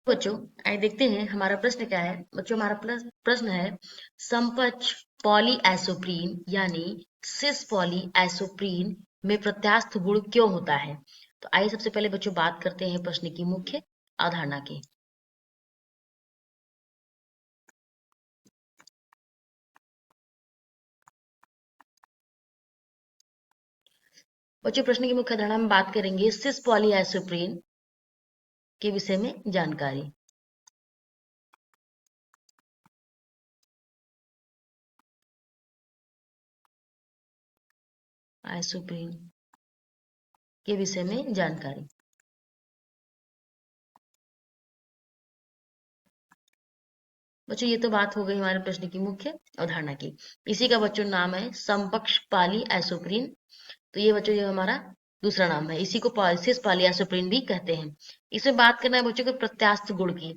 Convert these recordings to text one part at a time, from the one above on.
बच्चों आइए देखते हैं हमारा प्रश्न क्या है। बच्चों हमारा प्रश्न है समपक्ष पॉलीआइसोप्रीन यानी सिस पॉलीआइसोप्रीन में प्रत्यास्थ गुण क्यों होता है। तो आइए सबसे पहले बच्चों बात करते हैं प्रश्न की मुख्य अवधारणा की। बच्चों प्रश्न की मुख्य अवधारणा में बात करेंगे सिस पॉलीआइसोप्रीन के विषय में जानकारी। आइसोप्रीन के विषय में जानकारी। बच्चों ये तो बात हो गई हमारे प्रश्न की मुख्य अवधारणा की। इसी का बच्चों नाम है समपक्ष पॉलीआइसोप्रीन। तो ये बच्चों ये हमारा दूसरा नाम है। इसी को सिस पॉलीआइसोप्रीन भी कहते हैं। इसमें बात करना है बच्चों के प्रत्यास्थ गुण की।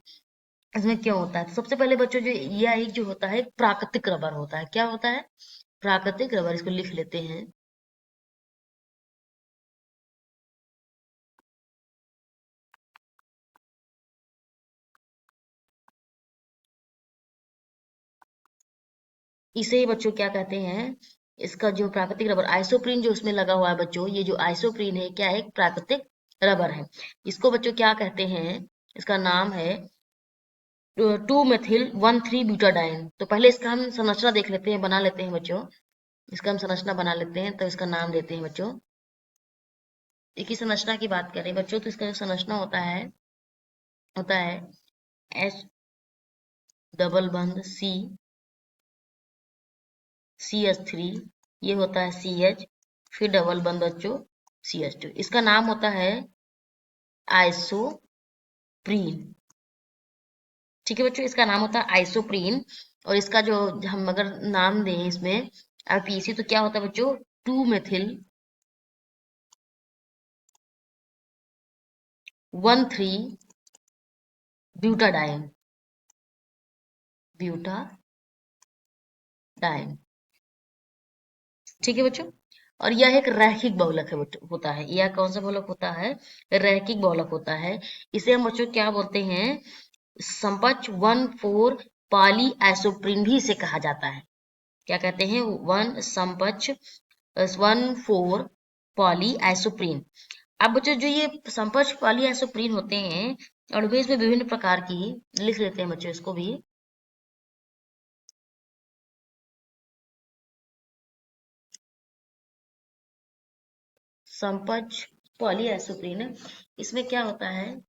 इसमें क्या होता है, तो सबसे पहले बच्चों जो यह एक जो होता है एक प्राकृतिक रबर होता है। क्या होता है? प्राकृतिक रबर। इसको लिख लेते हैं। इसे ही बच्चों क्या कहते हैं, इसका जो प्राकृतिक रबर आइसोप्रीन जो उसमें लगा हुआ है बच्चों, ये जो आइसोप्रीन है क्या है, एक प्राकृतिक रबर है। इसको बच्चों क्या कहते हैं, इसका नाम है 2-मेथिल-1,3-ब्यूटाडाइन। तो पहले इसका हम संरचना देख लेते हैं, बना लेते हैं बच्चों। इसका हम संरचना बना लेते हैं, तो इसका नाम देते हैं बच्चों। एक ही संरचना की बात करें बच्चों, तो इसका जो संरचना होता है एच डबल बंद CH3, ये होता है CH, फिर डबल बंद बच्चों CH2। इसका नाम होता है आइसोप्रीन। ठीक है बच्चों, इसका नाम होता है आइसोप्रीन। और इसका जो हम अगर नाम दें इसमें RPC, तो क्या होता है बच्चों, 2-मेथिल-1,3-ब्यूटाडाइन। ब्यूटाडाइन। ठीक है बच्चों। और यह एक रैखिक बहुलक है होता है। यह कौन सा बहुलक होता है? रैखिक बहुलक होता है। इसे हम बच्चों क्या बोलते हैं, समपक्ष 1,4 पॉलीआइसोप्रीन भी इसे कहा जाता है। क्या कहते हैं? वन समपक्ष 1,4 पॉलीआइसोप्रीन। अब बच्चों जो ये समपक्ष पॉलीआइसोप्रीन होते हैं, और वे इसमें विभिन्न प्रकार की, लिख लेते हैं बच्चों इसको भी। समपक्ष पॉलीआइसोप्रीन, इसमें क्या होता है,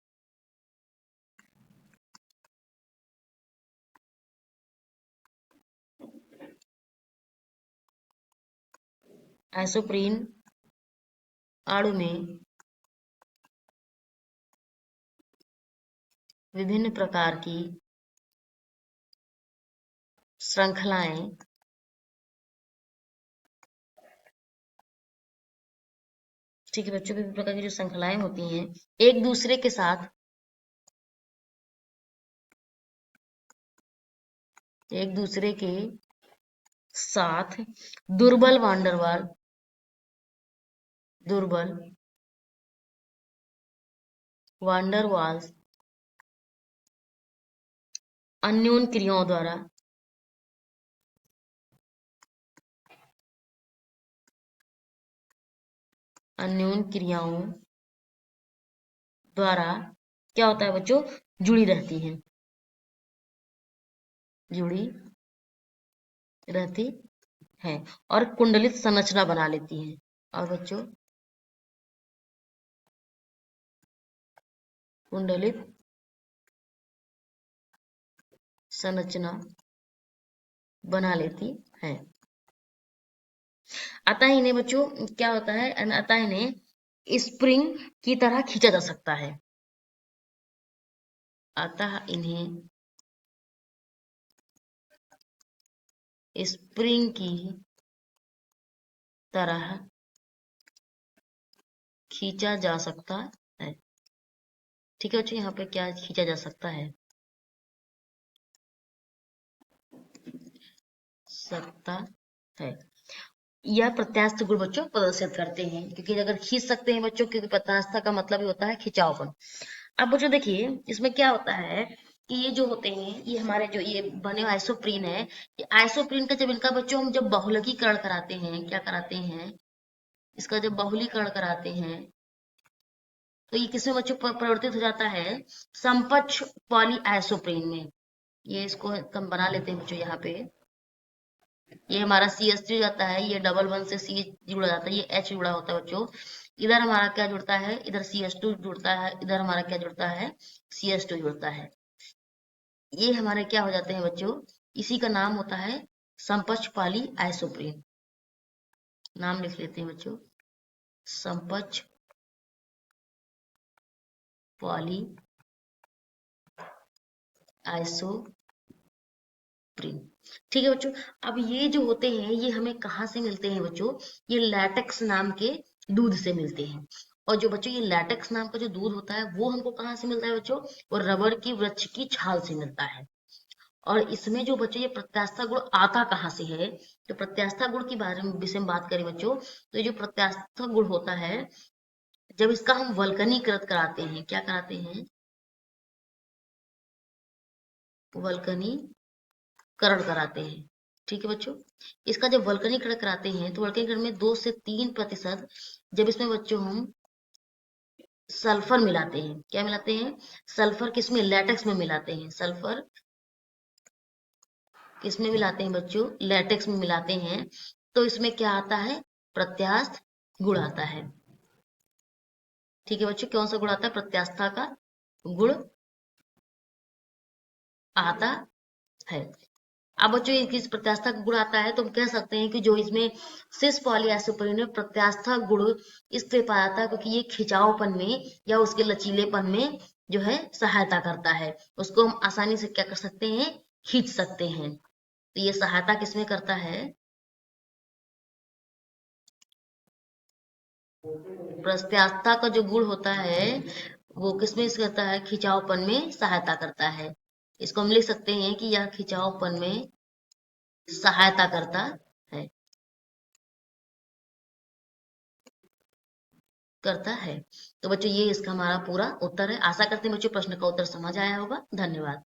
आइसोप्रीन अणु में विभिन्न प्रकार की श्रृंखलाएं ठीक है बच्चों, विभिन्न प्रकार की जो श्रृंखलाएं होती हैं एक दूसरे के साथ दुर्बल वांडरवाल्स अन्योन क्रियाओं द्वारा क्या होता है बच्चों, जुड़ी रहती है और कुंडलित संरचना बना लेती हैं। और बच्चों कुंडलित संरचना बना लेती है। अतः इन्हें बच्चों क्या होता है, अतः इन्हें स्प्रिंग की तरह खींचा जा सकता है। अतः इन्हें स्प्रिंग की तरह खींचा जा सकता है। ठीक है बच्चों, यहाँ पे क्या खींचा जा सकता है, यह प्रत्यास्थ गुण बच्चों प्रदर्शित करते हैं। क्योंकि अगर खींच सकते हैं बच्चों, क्योंकि प्रत्यास्थता का मतलब ही होता है खिंचावपन। अब बच्चों देखिए इसमें क्या होता है कि ये जो होते हैं ये हमारे जो ये बने हुए आइसोप्रीन है, ये आइसोप्रीन का जब इनका बच्चों हम जब बहुलकीकरण कराते हैं, क्या कराते हैं, इसका जब बहुलीकरण कराते हैं तो ये किसमें बच्चों परिवर्तित हो जाता है, समपक्ष पॉली आइसोप्रीन में। ये इसको हम बना लेते हैं बच्चों यहाँ पे, ये हमारा CH3 जाता है, ये डबल वन से सी जुड़ा जाता है, ये H जुड़ा होता है बच्चों। इधर हमारा क्या जुड़ता है, इधर CH2 जुड़ता है, इधर हमारा क्या जुड़ता है, CH2 जुड़ता है। ये हमारे क्या हो जाते हैं बच्चों, इसी का नाम होता है समपक्ष पाली आइसोप्रीन। नाम लिख लेते हैं बच्चों, समपक्ष पाली आइसोप्रीन। ठीक है बच्चों। अब ये जो होते हैं ये हमें कहाँ से मिलते हैं बच्चों, ये लैटेक्स नाम के दूध से मिलते हैं। और जो बच्चों ये लैटेक्स नाम का जो दूध होता है वो हमको कहाँ से मिलता है बच्चों, वो रबड़ की वृक्ष की छाल से मिलता है। और इसमें जो बच्चों ये प्रत्यास्था गुण आता कहाँ से है, तो प्रत्यास्था गुण के बारे में विषय में बात करें बच्चों, तो ये जो प्रत्यास्था गुण होता है जब इसका हम वल्कनीकृत कराते हैं, क्या कराते हैं, वल्कनीकरण कराते हैं। ठीक है बच्चों। इसका जब वल्कनीकरण कराते हैं तो वल्कनीकरण में 2 से 3% जब इसमें बच्चों हम सल्फर मिलाते हैं, क्या मिलाते हैं, सल्फर किसमें, लैटेक्स में मिलाते हैं, सल्फर किसमें मिलाते हैं बच्चों, लैटेक्स में मिलाते हैं, तो इसमें क्या आता है, प्रत्यास्थ गुण आता है। ठीक है बच्चों, कौन सा गुण आता है, प्रत्यास्था का गुण आता है। अब बच्चों ये किस प्रत्यास्था का गुण आता है तो हम कह सकते हैं कि जो इसमें सिस पॉलीएसोप्रीन में प्रत्यास्था गुण इसलिए पाया जाता है क्योंकि ये खिंचावपन में या उसके लचीलेपन में जो है सहायता करता है, उसको हम आसानी से क्या कर सकते हैं, खींच सकते हैं। तो ये सहायता किसमें करता है, प्रत्यास्था का जो गुण होता है वो किसमें से करता है, खिंचावपन में सहायता करता है। इसको हम लिख सकते हैं कि यह खिंचावपन में सहायता है, करता है। तो बच्चों ये इसका हमारा पूरा उत्तर है। आशा करते हैं बच्चों प्रश्न का उत्तर समझ आया होगा। धन्यवाद।